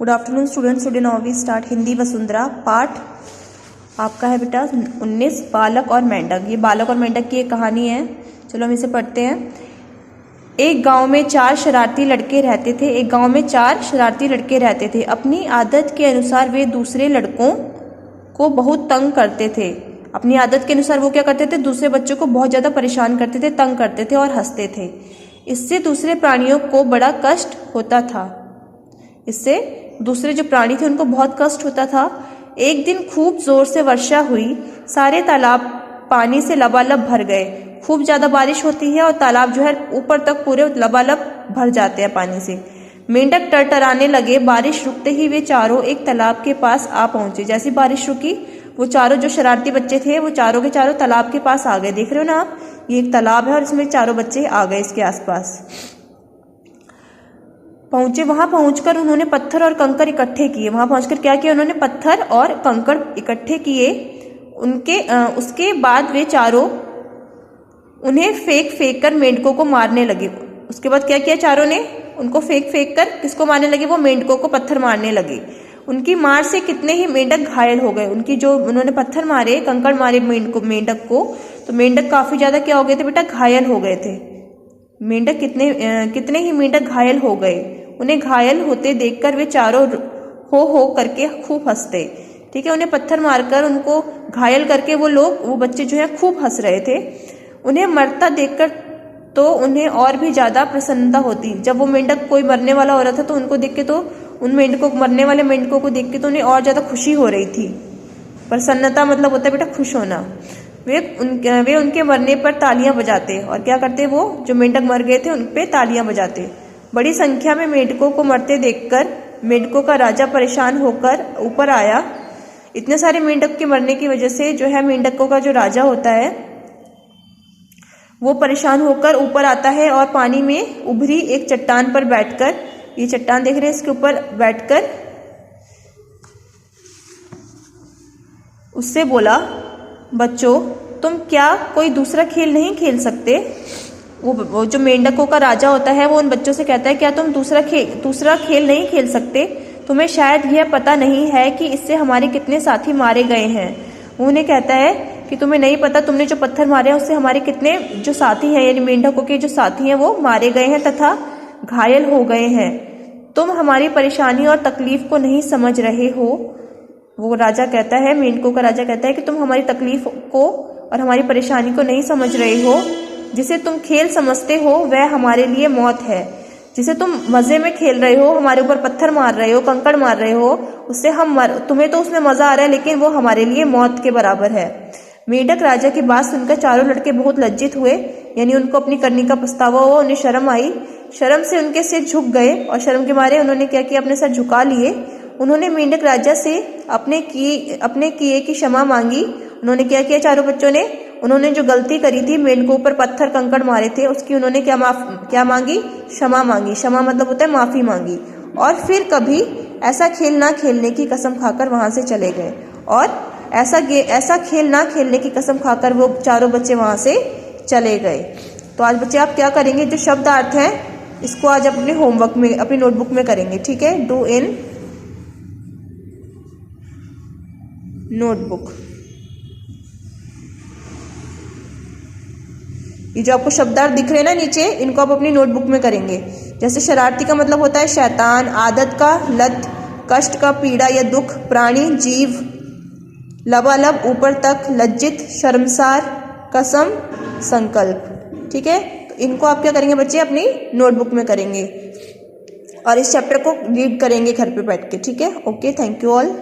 Good afternoon students. Today now we start Hindi Vasundhara पाठ आपका है बेटा 19 बालक और मेंढक। ये बालक और मेंढक की एक कहानी है। चलो हम इसे पढ़ते हैं। एक गांव में चार शरारती लड़के रहते थे। एक गांव में चार शरारती लड़के रहते थे। अपनी आदत के अनुसार वे दूसरे लड़कों को बहुत तंग करते थे। अपनी आदत के अनुसार वो क्या करते थे? दूसरे बच्चों को बहुत ज़्यादा परेशान करते थे, तंग करते थे और हंसते थे। इससे दूसरे प्राणियों को बड़ा कष्ट होता था। इससे दूसरे जो प्राणी थे उनको बहुत कष्ट होता था। एक दिन खूब जोर से वर्षा हुई। सारे तालाब पानी से लबालब भर गए। खूब ज्यादा बारिश होती है और तालाब जो है ऊपर तक पूरे लबालब भर जाते हैं पानी से। मेंढक टरटराने लगे। बारिश रुकते ही वे चारों एक तालाब के पास आ पहुंचे। जैसी बारिश रुकी वो चारों जो शरारती बच्चे थे वो चारों के चारों तालाब के पास आ गए। देख रहे हो ना आप, ये एक तालाब है और इसमें चारों बच्चे आ गए इसके आसपास पहुंचे। वहां पहुंचकर उन्होंने पत्थर और कंकड़ इकट्ठे किए। वहां पहुंचकर क्या किया उन्होंने? पत्थर और कंकड़ इकट्ठे किए। उसके बाद वे चारों उन्हें फेंक फेंक कर मेंढकों को मारने लगे। उसके बाद क्या किया चारों ने? उनको फेंक फेंक कर किसको मारने लगे? वो मेंढकों को पत्थर मारने लगे। उनकी मार से कितने ही मेंढक घायल हो गए। उनकी जो उन्होंने पत्थर मारे, कंकड़ मारे मेंढक को, तो मेंढक काफी ज्यादा क्या हो गए थे बेटा? घायल हो गए थे। मेंढक कितने ही मेंढक घायल हो गए। उन्हें घायल होते देखकर वे चारों हो करके खूब हंसते। ठीक है, उन्हें पत्थर मारकर उनको घायल करके वो बच्चे जो है खूब हंस रहे थे। उन्हें मरता देखकर तो उन्हें और भी ज्यादा प्रसन्नता होती। जब वो मेंढक कोई मरने वाला हो रहा था तो उनको देख के, तो उन मरने वाले मेंढकों को देख के तो उन्हें और ज्यादा खुशी हो रही थी। प्रसन्नता मतलब होता है बेटा खुश होना। वे उनके मरने पर तालियां बजाते और क्या करते? वो जो मेंढक मर गए थे उन पे तालियां बजाते। बड़ी संख्या में मेंढकों को मरते देखकर मेंढकों का राजा परेशान होकर ऊपर आया। इतने सारे मेंढक के मरने की वजह से जो है मेंढकों का जो राजा होता है वो परेशान होकर ऊपर आता है और पानी में उभरी एक चट्टान पर बैठकर, ये चट्टान देख रहे हैं, इसके ऊपर बैठकर उससे बोला, बच्चों तुम क्या कोई दूसरा खेल नहीं खेल सकते? वो जो मेंढकों का राजा होता है वो उन बच्चों से कहता है, क्या तुम दूसरा खेल नहीं खेल सकते? तुम्हें शायद यह पता नहीं है कि इससे हमारे कितने साथी मारे गए हैं। वो उन्हें कहता है कि तुम्हें नहीं पता, तुमने जो पत्थर मारे हैं उससे हमारे कितने जो साथी हैं, यानी मेंढकों के जो साथी हैं वो मारे गए हैं तथा घायल हो गए हैं। तुम हमारी परेशानी और तकलीफ को नहीं समझ रहे हो। वो राजा कहता है, मेंढकों का राजा कहता है कि तुम हमारी तकलीफ को और हमारी परेशानी को नहीं समझ रहे हो। जिसे तुम खेल समझते हो वह हमारे लिए मौत है। जिसे तुम मजे में खेल रहे हो, हमारे ऊपर पत्थर मार रहे हो, कंकड़ मार रहे हो, उससे तुम्हें तो उसमें मजा आ रहा है लेकिन वो हमारे लिए मौत के बराबर है। मेंढक राजा की बात सुनकर चारों लड़के बहुत लज्जित हुए, यानी उनको अपनी करनी का पछतावा हुआ। उन्हें शर्म आई। शर्म से उनके सिर झुक गए और शर्म के मारे उन्होंने क्या किया? अपने सर झुका लिए। उन्होंने मेंढक राजा से अपने किए की क्षमा मांगी। उन्होंने क्या किया? चारों बच्चों ने उन्होंने जो गलती करी थी, मेंढकों ऊपर पत्थर कंकड़ मारे थे, उसकी उन्होंने क्या मांगी? क्षमा मांगी। क्षमा मतलब होता है माफी मांगी। और फिर कभी ऐसा खेल ना खेलने की कसम खाकर वहां से चले गए। और ऐसा खेल ना खेलने की कसम खाकर वो चारों बच्चे वहां से चले गए। तो आज बच्चे आप क्या करेंगे? जो शब्दार्थ है इसको आज अपने होमवर्क में, अपनी नोटबुक में करेंगे। ठीक है, डू इन नोटबुक। ये जो आपको शब्दार्थ दिख रहे हैं ना नीचे, इनको आप अपनी नोटबुक में करेंगे। जैसे शरारती का मतलब होता है शैतान, आदत का लत, कष्ट का पीड़ा या दुख, प्राणी जीव, लबालब ऊपर तक, लज्जित शर्मसार, कसम संकल्प। ठीक है, तो इनको आप क्या करेंगे बच्चे? अपनी नोटबुक में करेंगे और इस चैप्टर को रीड करेंगे घर पे बैठ के। ठीक है, ओके, थैंक यू ऑल।